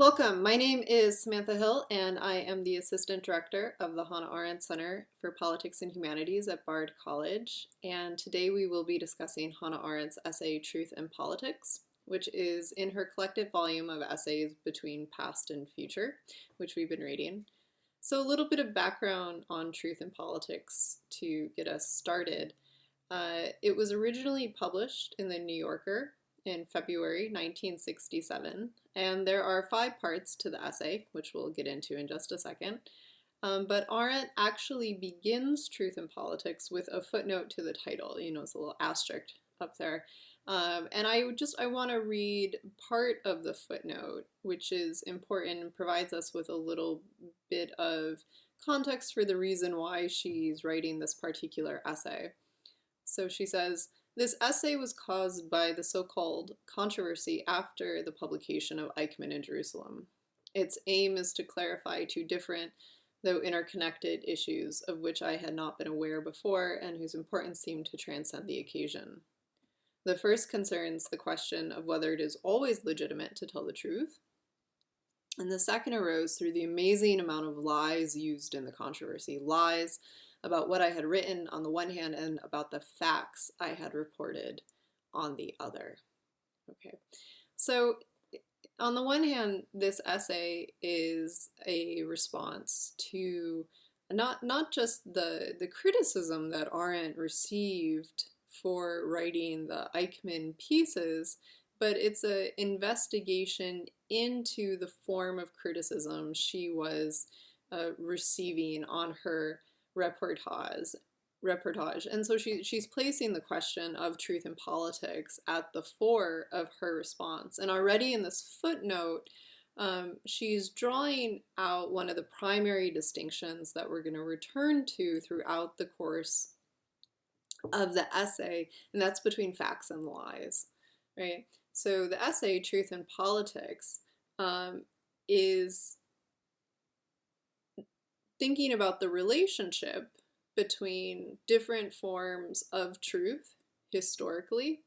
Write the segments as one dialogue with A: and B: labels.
A: Welcome. My name is Samantha Hill, and I am the Assistant Director of the Hannah Arendt Center for Politics and Humanities at Bard College. And today we will be discussing Hannah Arendt's essay, Truth and Politics, which is in her collected volume of essays between past and future, which we've been reading. So a little bit of background on Truth and Politics to get us started. It was originally published in the New Yorker in February 1967, and there are 5 parts to the essay, which we'll get into in just a second. But Arendt actually begins Truth and Politics with a footnote to the title. It's a little asterisk up there. And I want to read part of the footnote, which is important and provides us with a little bit of context for the reason why she's writing this particular essay. So she says, this essay was caused by the so-called controversy after the publication of Eichmann in Jerusalem. Its aim is to clarify 2 different, though interconnected, issues of which I had not been aware before and whose importance seemed to transcend the occasion. The first concerns the question of whether it is always legitimate to tell the truth, and the second arose through the amazing amount of lies used in the controversy. Lies about what I had written on the one hand and about the facts I had reported on the other. Okay, so on the one hand, this essay is a response to not just the criticism that Arendt received for writing the Eichmann pieces, but it's an investigation into the form of criticism she was receiving on her reportage. And so she's placing the question of truth and politics at the fore of her response. And already in this footnote, she's drawing out one of the primary distinctions that we're going to return to throughout the course of the essay, and that's between facts and lies, right? So the essay, Truth and Politics, is thinking about the relationship between different forms of truth historically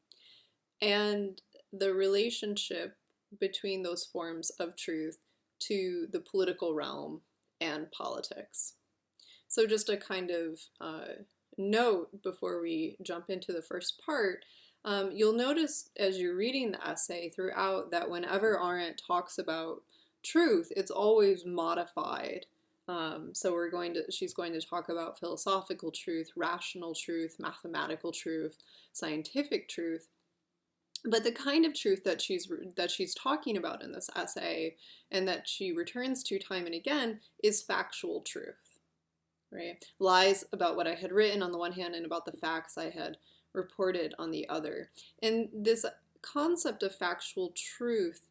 A: and the relationship between those forms of truth to the political realm and politics. So just a kind of note before we jump into the first part, you'll notice as you're reading the essay throughout that whenever Arendt talks about truth, it's always modified. So she's going to talk about philosophical truth, rational truth, mathematical truth, scientific truth. But the kind of truth that she's talking about in this essay and that she returns to time and again is factual truth, right? Lies about what I had written on the one hand and about the facts I had reported on the other. And this concept of factual truth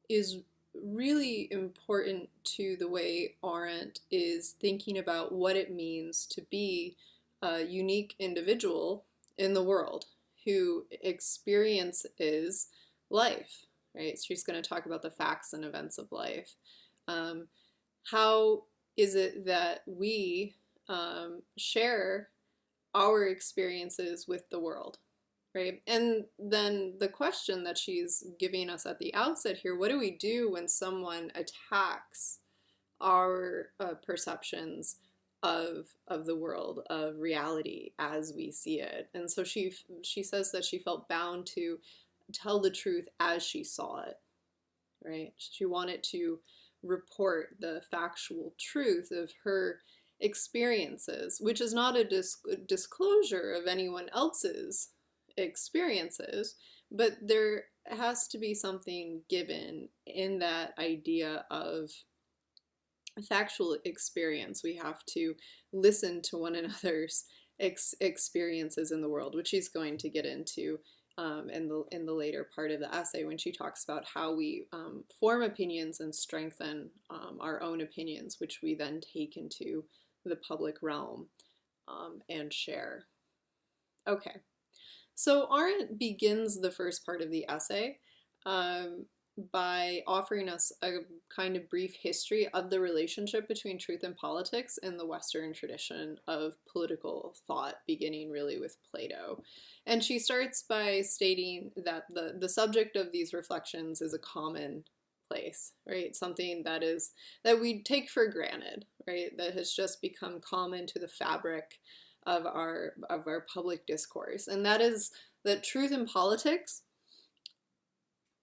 A: is really important to the way Arendt is thinking about what it means to be a unique individual in the world who experiences life, right? So she's going to talk about the facts and events of life. How is it that we share our experiences with the world? Right? And then the question that she's giving us at the outset here, what do we do when someone attacks our perceptions of the world, of reality as we see it? And so she says that she felt bound to tell the truth as she saw it, right? She wanted to report the factual truth of her experiences, which is not a disclosure of anyone else's experiences, but there has to be something given in that idea of factual experience. We have to listen to one another's experiences in the world, which she's going to get into in the later part of the essay when she talks about how we form opinions and strengthen our own opinions, which we then take into the public realm and share. Okay. So Arendt begins the first part of the essay by offering us a kind of brief history of the relationship between truth and politics in the Western tradition of political thought, beginning really with Plato. And she starts by stating that the subject of these reflections is a common place, right? Something that we take for granted, right? That has just become common to the fabric of our public discourse. And that is that truth and politics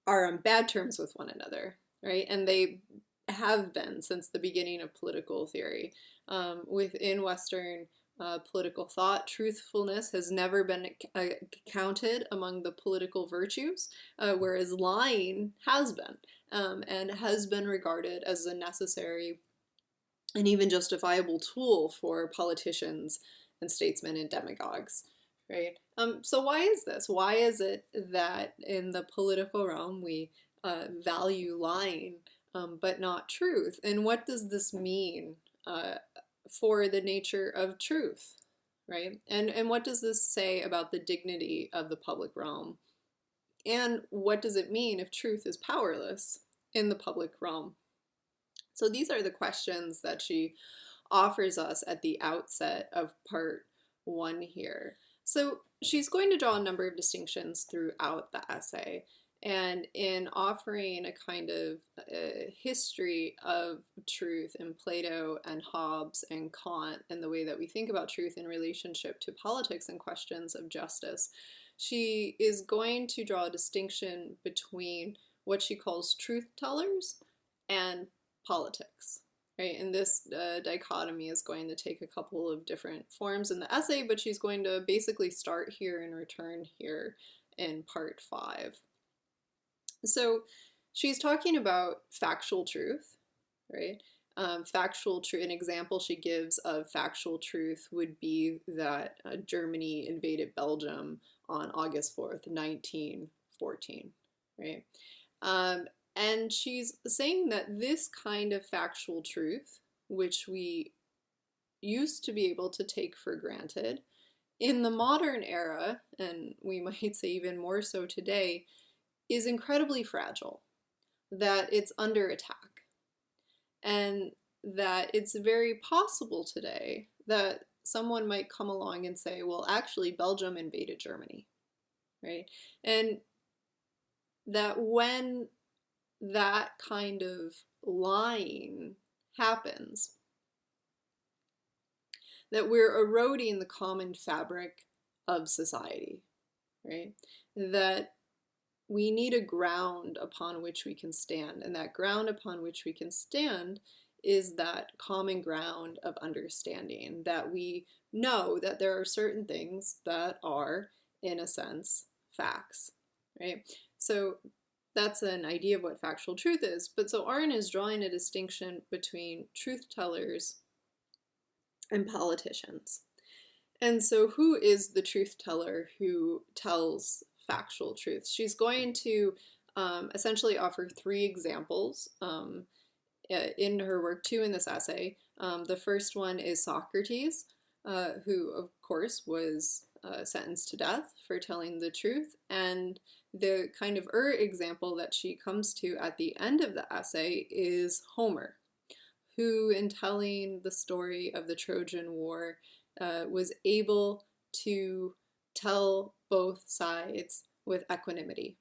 A: are on bad terms with one another, right? And they have been since the beginning of political theory. Within Western political thought, truthfulness has never been counted among the political virtues, whereas lying has been, and has been regarded as a necessary and even justifiable tool for politicians and statesmen and demagogues, right? So why is this? Why is it that in the political realm we value lying but not truth? And what does this mean for the nature of truth, right? And what does this say about the dignity of the public realm? And what does it mean if truth is powerless in the public realm? So these are the questions that she offers us at the outset of part 1 here. So she's going to draw a number of distinctions throughout the essay. And in offering a kind of history of truth in Plato and Hobbes and Kant and the way that we think about truth in relationship to politics and questions of justice, she is going to draw a distinction between what she calls truth tellers and politics. Right? And this dichotomy is going to take a couple of different forms in the essay, but she's going to basically start here and return here in part 5. So she's talking about factual truth, right? Factual truth, an example she gives of factual truth would be that Germany invaded Belgium on August 4th, 1914, right? And she's saying that this kind of factual truth, which we used to be able to take for granted, in the modern era, and we might say even more so today, is incredibly fragile, that it's under attack, and that it's very possible today that someone might come along and say, well, actually, Belgium invaded Germany, right? And that when that kind of lying happens, that we're eroding the common fabric of society, right? That we need a ground upon which we can stand, and that ground upon which we can stand is that common ground of understanding, that we know that there are certain things that are, in a sense, facts, right? So that's an idea of what factual truth is. But so Arendt is drawing a distinction between truth tellers and politicians. And so who is the truth teller who tells factual truth? She's going to essentially offer 3 examples in her work, 2 in this essay. The first one is Socrates, who of course was sentenced to death for telling the truth. And the kind of example that she comes to at the end of the essay is Homer, who in telling the story of the Trojan War was able to tell both sides with equanimity,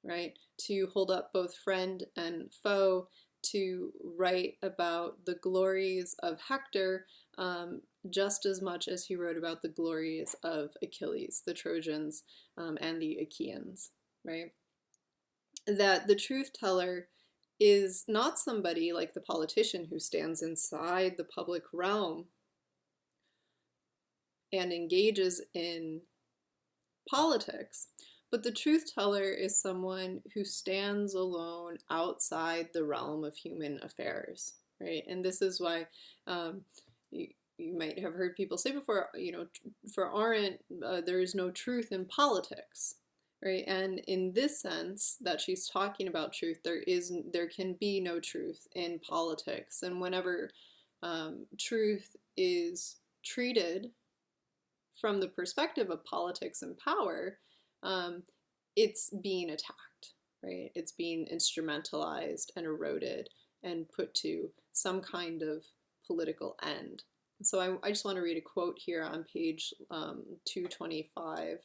A: right? To hold up both friend and foe, to write about the glories of Hector just as much as he wrote about the glories of Achilles, the Trojans, and the Achaeans, right? That the truth teller is not somebody like the politician who stands inside the public realm and engages in politics, but the truth teller is someone who stands alone outside the realm of human affairs, right? And this is why you might have heard people say before, for Arendt, there is no truth in politics, right? And in this sense that she's talking about truth, there can be no truth in politics. And whenever truth is treated from the perspective of politics and power, it's being attacked, right? It's being instrumentalized and eroded and put to some kind of political end. So I just want to read a quote here on page 225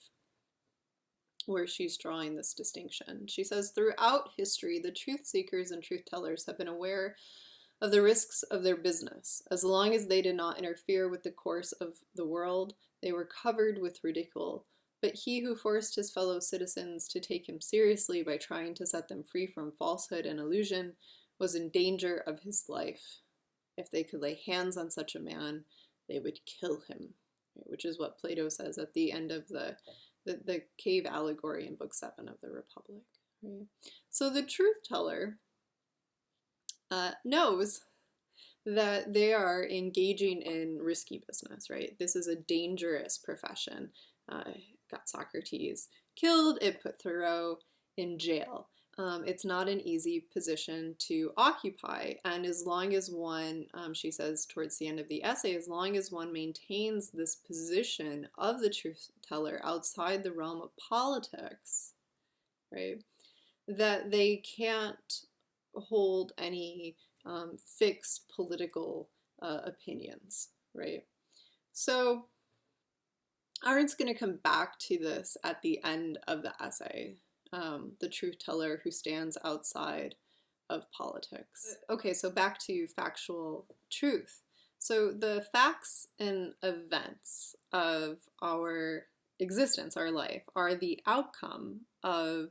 A: where she's drawing this distinction. She says, throughout history, the truth seekers and truth tellers have been aware of the risks of their business. As long as they did not interfere with the course of the world, they were covered with ridicule. But he who forced his fellow citizens to take him seriously by trying to set them free from falsehood and illusion was in danger of his life. If they could lay hands on such a man, they would kill him, which is what Plato says at the end of the cave allegory in Book 7 of the Republic. Right? So the truth teller knows that they are engaging in risky business, right? This is a dangerous profession. Got Socrates killed, it put Thoreau in jail. It's not an easy position to occupy, and as long as one, she says towards the end of the essay, as long as one maintains this position of the truth teller outside the realm of politics, right, that they can't hold any fixed political opinions, right? So Arendt's going to come back to this at the end of the essay, the truth teller who stands outside of politics. Okay, so back to factual truth. So the facts and events of our existence, our life, are the outcome of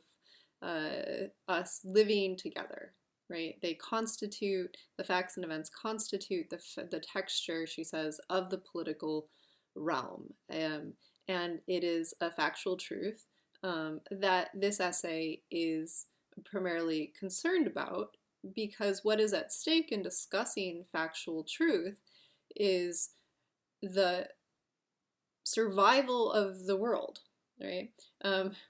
A: us living together, right? They constitute, the facts and events constitute the texture, she says, of the political realm. And it is a factual truth that this essay is primarily concerned about, because what is at stake in discussing factual truth is the survival of the world, right?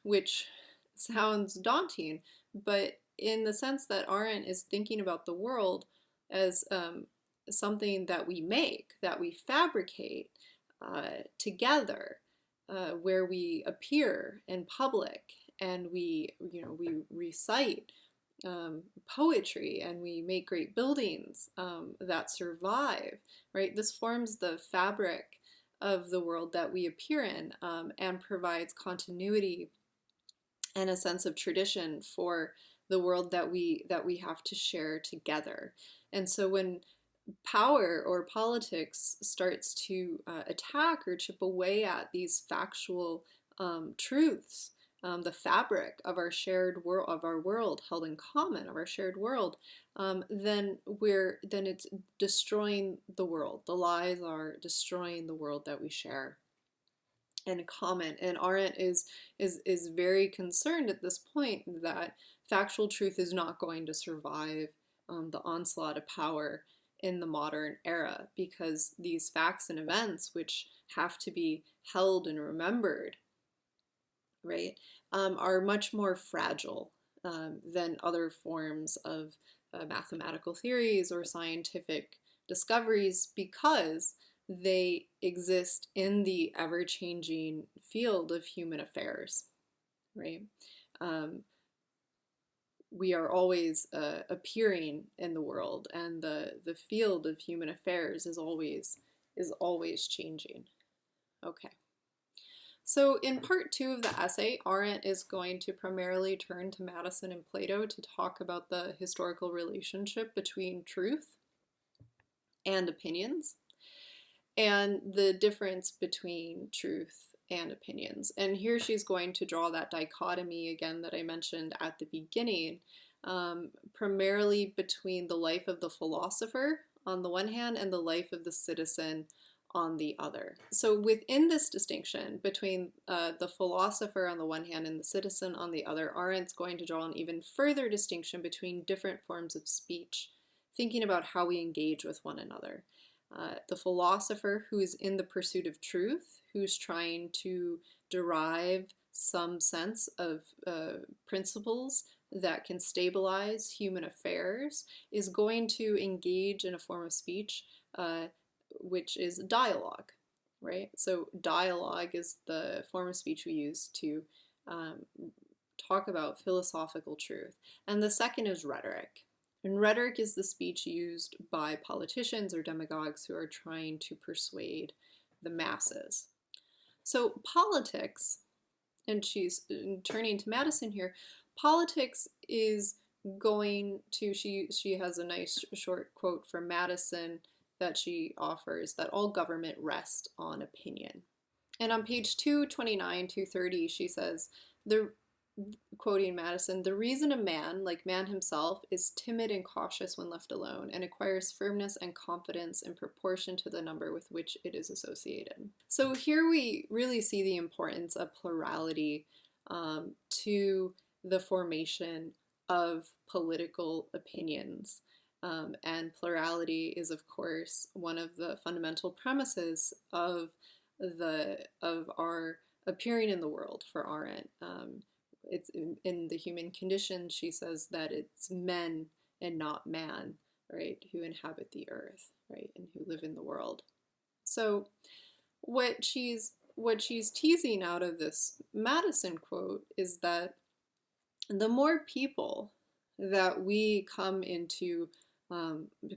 A: Which sounds daunting, but in the sense that Arendt is thinking about the world as something that we make, that we fabricate together, where we appear in public and we recite poetry and we make great buildings that survive, right? This forms the fabric of the world that we appear in, and provides continuity and a sense of tradition for the world that we have to share together. And so when power or politics starts to attack or chip away at these factual truths, the fabric of our shared world, of our world held in common, of our shared world, then it's destroying the world. The lies are destroying the world that we share in common. And Arendt is very concerned at this point that factual truth is not going to survive the onslaught of power in the modern era, because these facts and events, which have to be held and remembered, right, are much more fragile than other forms of mathematical theories or scientific discoveries, because they exist in the ever-changing field of human affairs, right? We are always appearing in the world, and the field of human affairs is always changing. Okay. So in part 2 of the essay, Arendt is going to primarily turn to Madison and Plato to talk about the historical relationship between truth and opinions, and the difference between truth and opinions. And here she's going to draw that dichotomy again that I mentioned at the beginning, primarily between the life of the philosopher on the one hand and the life of the citizen on the other. So within this distinction between the philosopher on the one hand and the citizen on the other, Arendt's going to draw an even further distinction between different forms of speech, thinking about how we engage with one another. The philosopher who is in the pursuit of truth, who's trying to derive some sense of principles that can stabilize human affairs, is going to engage in a form of speech which is dialogue, right? So dialogue is the form of speech we use to talk about philosophical truth. And the second is rhetoric. And rhetoric is the speech used by politicians or demagogues who are trying to persuade the masses. So politics and she's turning to Madison here, politics is going to, she has a nice short quote from Madison that she offers, that all government rests on opinion. And on page 229, 230, she says, the quoting Madison, the reason a man, like man himself, is timid and cautious when left alone, and acquires firmness and confidence in proportion to the number with which it is associated. So here we really see the importance of plurality to the formation of political opinions. And plurality is, of course, one of the fundamental premises of our appearing in the world for Arendt. It's in the human condition, she says that it's men and not man, right, who inhabit the earth, right, and who live in the world. So what she's teasing out of this Madison quote is that the more people that we come into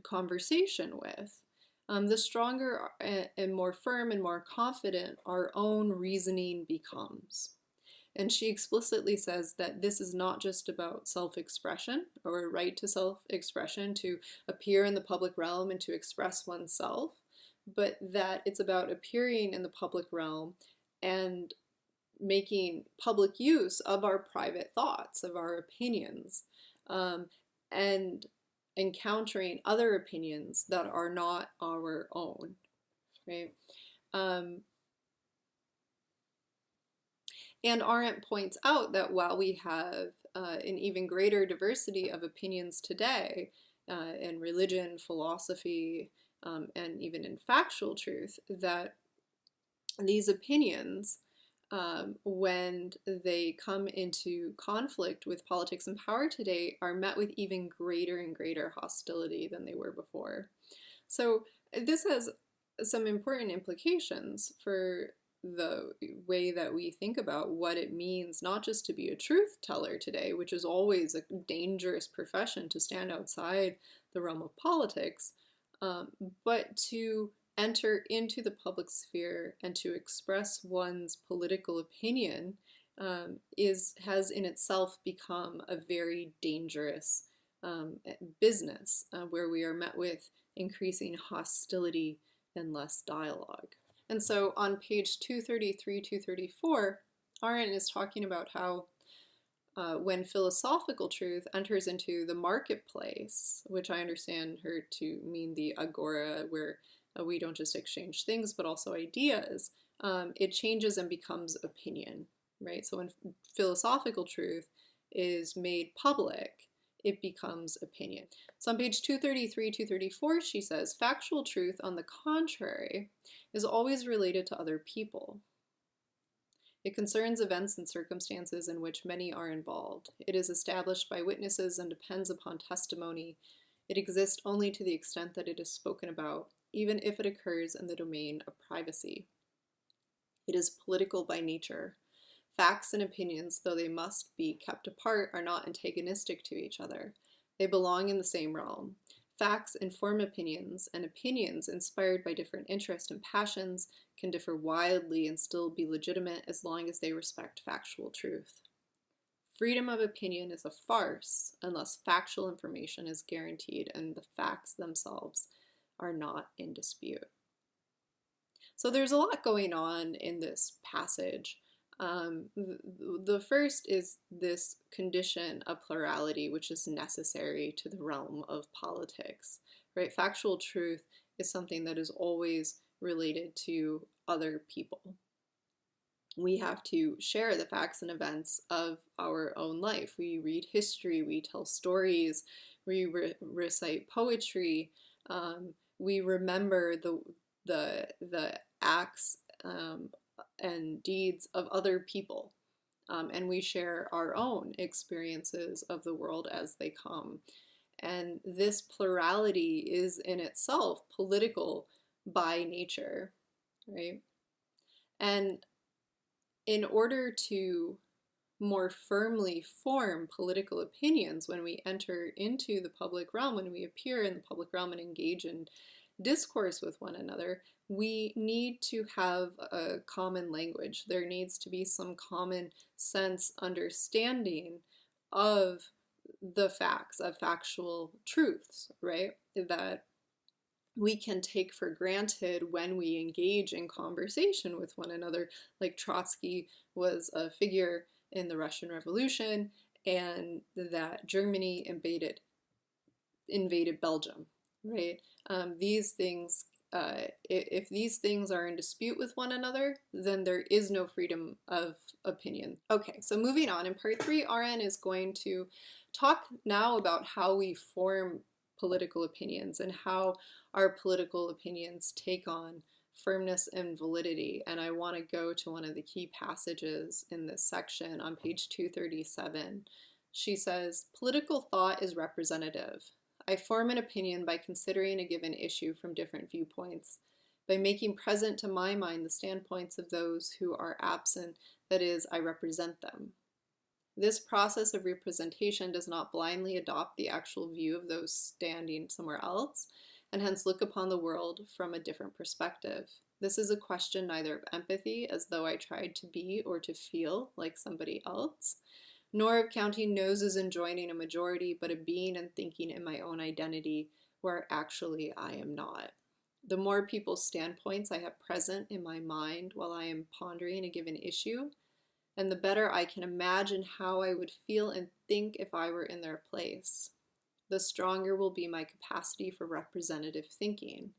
A: conversation with, the stronger and more firm and more confident our own reasoning becomes. And she explicitly says that this is not just about self-expression or a right to self-expression, to appear in the public realm and to express oneself, but that it's about appearing in the public realm and making public use of our private thoughts, of our opinions, and encountering other opinions that are not our own, right? And Arendt points out that while we have an even greater diversity of opinions today in religion, philosophy, and even in factual truth, that these opinions, when they come into conflict with politics and power today, are met with even greater and greater hostility than they were before. So this has some important implications for the way that we think about what it means not just to be a truth teller today, which is always a dangerous profession to stand outside the realm of politics, but to enter into the public sphere and to express one's political opinion has in itself become a very dangerous business where we are met with increasing hostility and less dialogue. And so on page 233, 234, Arendt is talking about how when philosophical truth enters into the marketplace, which I understand her to mean the agora, where we don't just exchange things, but also ideas, it changes and becomes opinion, right? So when philosophical truth is made public, it becomes opinion. So on page 233, 234, she says, factual truth, on the contrary, is always related to other people. It concerns events and circumstances in which many are involved. It is established by witnesses and depends upon testimony. It exists only to the extent that it is spoken about, even if it occurs in the domain of privacy. It is political by nature. Facts and opinions, though they must be kept apart, are not antagonistic to each other. They belong in the same realm. Facts inform opinions, and opinions, inspired by different interests and passions, can differ wildly and still be legitimate as long as they respect factual truth. Freedom of opinion is a farce unless factual information is guaranteed and the facts themselves are not in dispute. So there's a lot going on in this passage. The first is this condition of plurality, which is necessary to the realm of politics, right? Factual truth is something that is always related to other people. We have to share the facts and events of our own life. We read history, we tell stories, we recite poetry, we remember the acts and deeds of other people, and we share our own experiences of the world as they come. And this plurality is in itself political by nature, right? And in order to more firmly form political opinions when we enter into the public realm, when we appear in the public realm and engage in discourse with one another, we need to have a common language. There needs to be some common sense understanding of the facts, of factual truths, right? That we can take for granted when we engage in conversation with one another. Like Trotsky was a figure in the Russian Revolution, and that Germany invaded Belgium, right? These things, if these things are in dispute with one another, then there is no freedom of opinion. Okay, so moving on, in part 3, Arendt is going to talk now about how we form political opinions and how our political opinions take on firmness and validity. And I want to go to one of the key passages in this section on page 237. She says, "Political thought is representative. I form an opinion by considering a given issue from different viewpoints, by making present to my mind the standpoints of those who are absent, that is, I represent them. This process of representation does not blindly adopt the actual view of those standing somewhere else, and hence look upon the world from a different perspective. This is a question neither of empathy, as though I tried to be or to feel like somebody else, nor of counting noses and joining a majority, but of being and thinking in my own identity, where actually I am not. The more people's standpoints I have present in my mind while I am pondering a given issue, and the better I can imagine how I would feel and think if I were in their place, the stronger will be my capacity for representative thinking,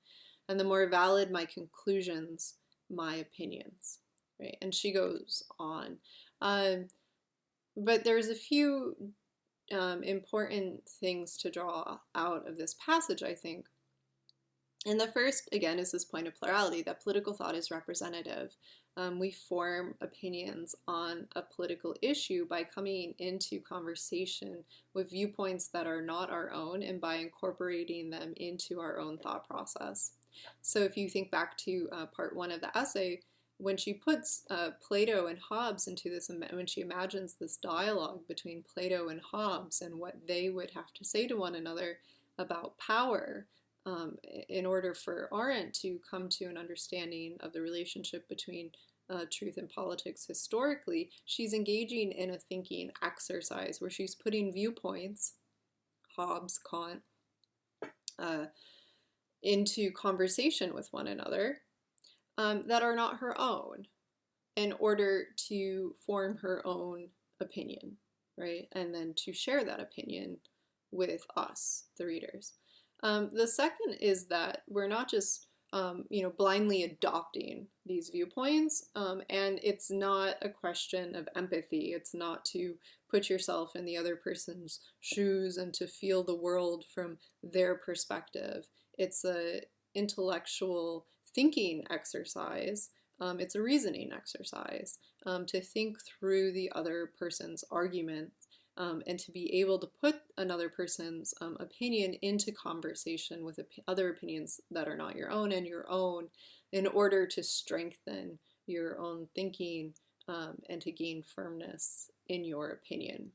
A: and the more valid my conclusions, my opinions." Right? And she goes on. But there's a few important things to draw out of this passage, I think. And the first, again, is this point of plurality, that political thought is representative. We form opinions on a political issue by coming into conversation with viewpoints that are not our own and by incorporating them into our own thought process. So if you think back to part 1 of the essay, when she puts Plato and Hobbes into this, when she imagines this dialogue between Plato and Hobbes and what they would have to say to one another about power, in order for Arendt to come to an understanding of the relationship between truth and politics historically, she's engaging in a thinking exercise where she's putting viewpoints, Hobbes, Kant, into conversation with one another that are not her own in order to form her own opinion, right? And then to share that opinion with us, the readers. The second is that we're not just, blindly adopting these viewpoints, and it's not a question of empathy. It's not to put yourself in the other person's shoes and to feel the world from their perspective. It's a intellectual thinking exercise. It's a reasoning exercise to think through the other person's arguments. And to be able to put another person's opinion into conversation with other opinions that are not your own and your own, in order to strengthen your own thinking and to gain firmness in your opinion.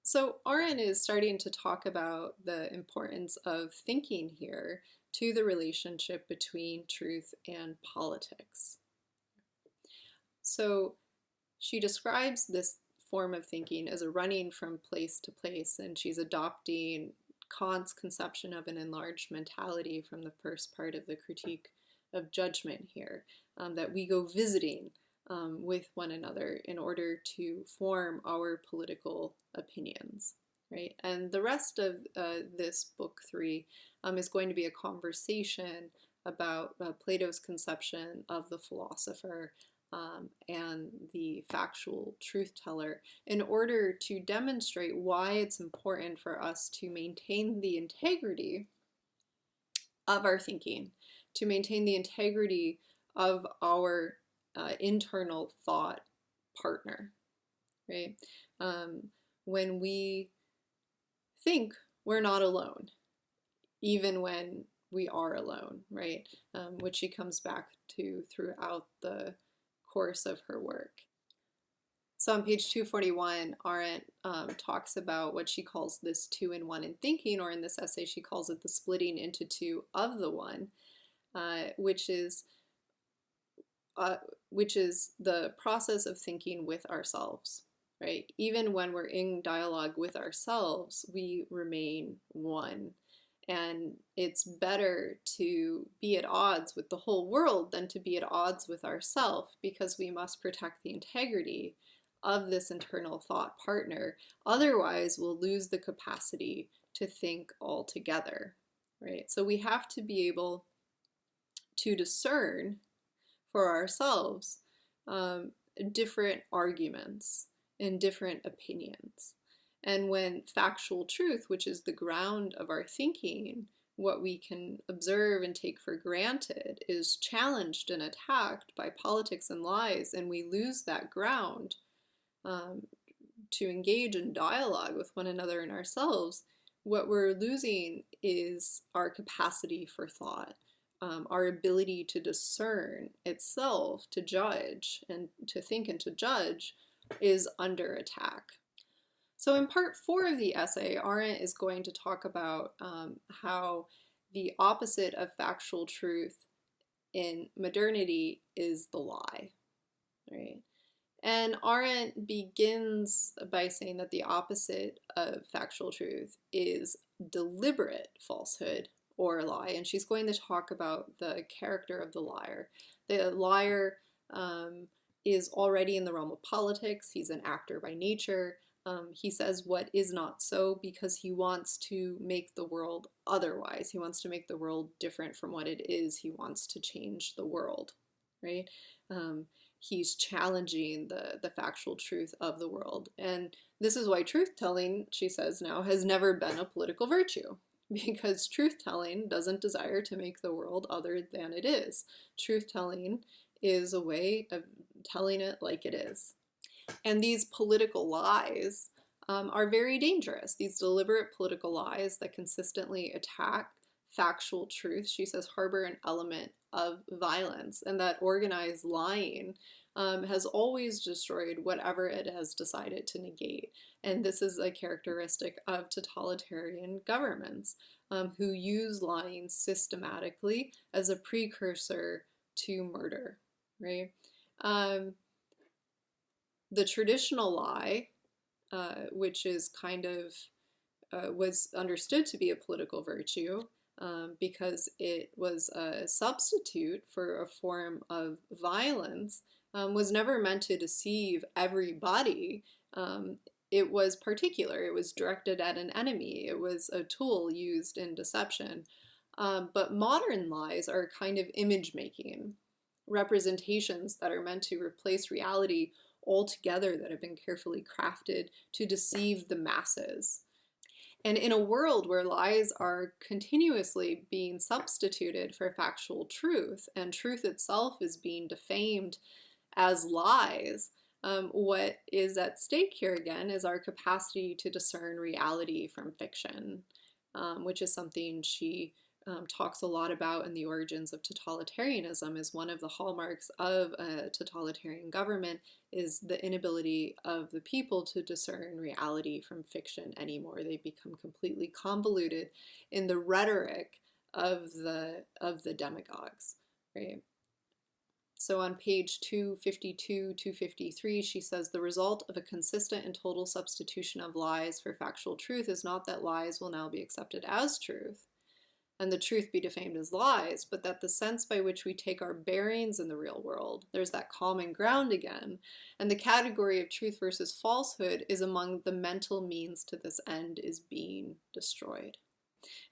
A: So Arendt is starting to talk about the importance of thinking here to the relationship between truth and politics. So she describes this form of thinking as a running from place to place, and she's adopting Kant's conception of an enlarged mentality from the first part of the Critique of Judgment here, that we go visiting with one another in order to form our political opinions, right? And the rest of this book 3 is going to be a conversation about Plato's conception of the philosopher and the factual truth teller, in order to demonstrate why it's important for us to maintain the integrity of our thinking, to maintain the integrity of our internal thought partner, right? When we think, we're not alone, even when we are alone, right? Which she comes back to throughout the course of her work. So on page 241, Arendt talks about what she calls this two in one in thinking, or in this essay she calls it the splitting into two of the one, which is the process of thinking with ourselves, right? Even when we're in dialogue with ourselves, we remain one. And it's better to be at odds with the whole world than to be at odds with ourselves, because we must protect the integrity of this internal thought partner. Otherwise, we'll lose the capacity to think altogether, right? So we have to be able to discern for ourselves different arguments and different opinions. And when factual truth, which is the ground of our thinking, what we can observe and take for granted, is challenged and attacked by politics and lies, and we lose that ground to engage in dialogue with one another and ourselves, what we're losing is our capacity for thought. Our ability to discern itself, to judge, and to think and to judge is under attack. So in part 4 of the essay, Arendt is going to talk about how the opposite of factual truth in modernity is the lie, right? And Arendt begins by saying that the opposite of factual truth is deliberate falsehood or lie. And she's going to talk about the character of the liar. The liar is already in the realm of politics. He's an actor by nature. He says what is not so because he wants to make the world otherwise. He wants to make the world different from what it is. He wants to change the world, right? He's challenging the factual truth of the world. And this is why truth-telling, she says now, has never been a political virtue, because truth-telling doesn't desire to make the world other than it is. Truth-telling is a way of telling it like it is. And these political lies are very dangerous. These deliberate political lies that consistently attack factual truth, she says, harbor an element of violence, and that organized lying has always destroyed whatever it has decided to negate. And this is a characteristic of totalitarian governments who use lying systematically as a precursor to murder, right? The traditional lie, which is kind of was understood to be a political virtue because it was a substitute for a form of violence, was never meant to deceive everybody. It was particular. It was directed at an enemy. It was a tool used in deception. But modern lies are kind of image-making representations that are meant to replace reality altogether, that have been carefully crafted to deceive the masses. And in a world where lies are continuously being substituted for factual truth, and truth itself is being defamed as lies, what is at stake here again is our capacity to discern reality from fiction, which is something she talks a lot about in The Origins of Totalitarianism. Is one of the hallmarks of a totalitarian government is the inability of the people to discern reality from fiction anymore. They become completely convoluted in the rhetoric of the demagogues, right? So on page 252, 253, she says, the result of a consistent and total substitution of lies for factual truth is not that lies will now be accepted as truth, and the truth be defamed as lies, but that the sense by which we take our bearings in the real world, there's that common ground again, and the category of truth versus falsehood is among the mental means to this end is being destroyed.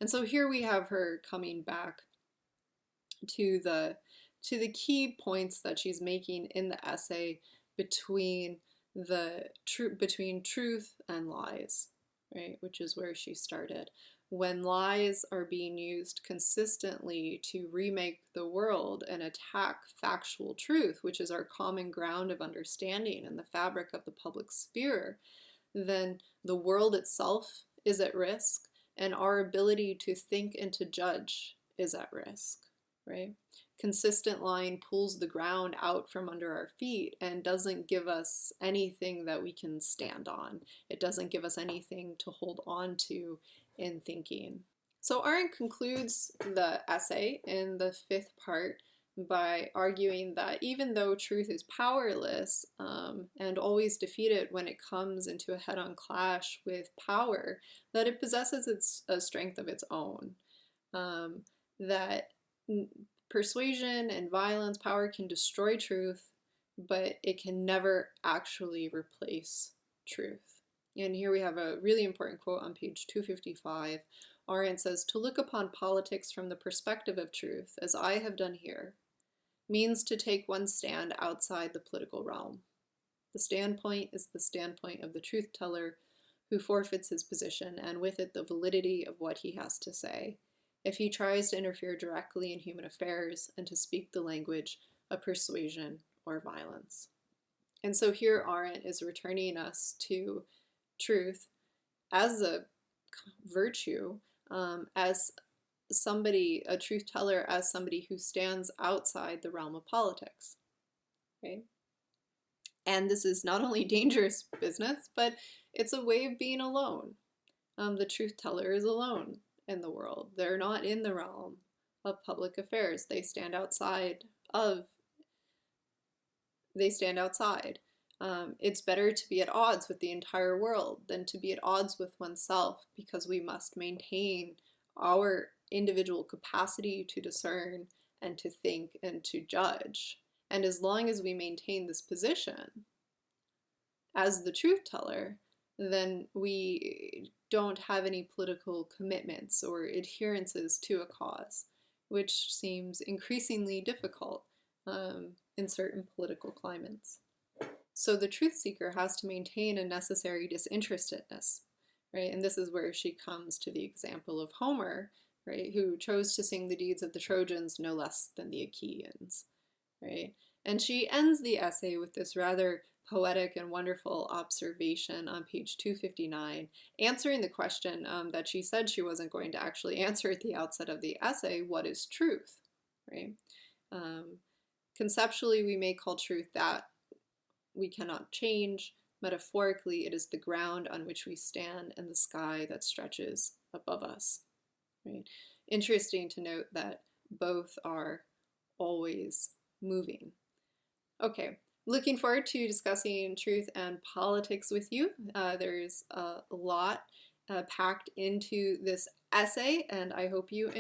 A: And so here we have her coming back to the key points that she's making in the essay between truth and lies, right, which is where she started. When lies are being used consistently to remake the world and attack factual truth, which is our common ground of understanding and the fabric of the public sphere, then the world itself is at risk, and our ability to think and to judge is at risk, right? consistent line pulls the ground out from under our feet and doesn't give us anything that we can stand on. It doesn't give us anything to hold on to in thinking. So Arendt concludes the essay in the fifth part by arguing that even though truth is powerless and always defeated when it comes into a head-on clash with power, that it possesses a strength of its own. That persuasion and violence, power can destroy truth, but it can never actually replace truth. And here we have a really important quote on page 255. Arendt says, "To look upon politics from the perspective of truth, as I have done here, means to take one's stand outside the political realm. The standpoint is the standpoint of the truth teller who forfeits his position and with it the validity of what he has to say, if he tries to interfere directly in human affairs and to speak the language of persuasion or violence." And so here Arendt is returning us to truth as a virtue, as somebody, a truth teller, as somebody who stands outside the realm of politics. Okay? And this is not only dangerous business, but it's a way of being alone. The truth teller is alone in the world. They're not in the realm of public affairs. They stand outside. It's better to be at odds with the entire world than to be at odds with oneself, because we must maintain our individual capacity to discern and to think and to judge. And as long as we maintain this position as the truth teller, then we don't have any political commitments or adherences to a cause, which seems increasingly difficult in certain political climates. So the truth seeker has to maintain a necessary disinterestedness, right? And this is where she comes to the example of Homer, right, who chose to sing the deeds of the Trojans no less than the Achaeans, right? And she ends the essay with this rather poetic and wonderful observation on page 259, answering the question that she said she wasn't going to actually answer at the outset of the essay: what is truth, right? Conceptually, we may call truth that we cannot change. Metaphorically, it is the ground on which we stand and the sky that stretches above us. Right? Interesting to note that both are always moving. Okay, looking forward to discussing truth and politics with you. There's a lot packed into this essay, and I hope you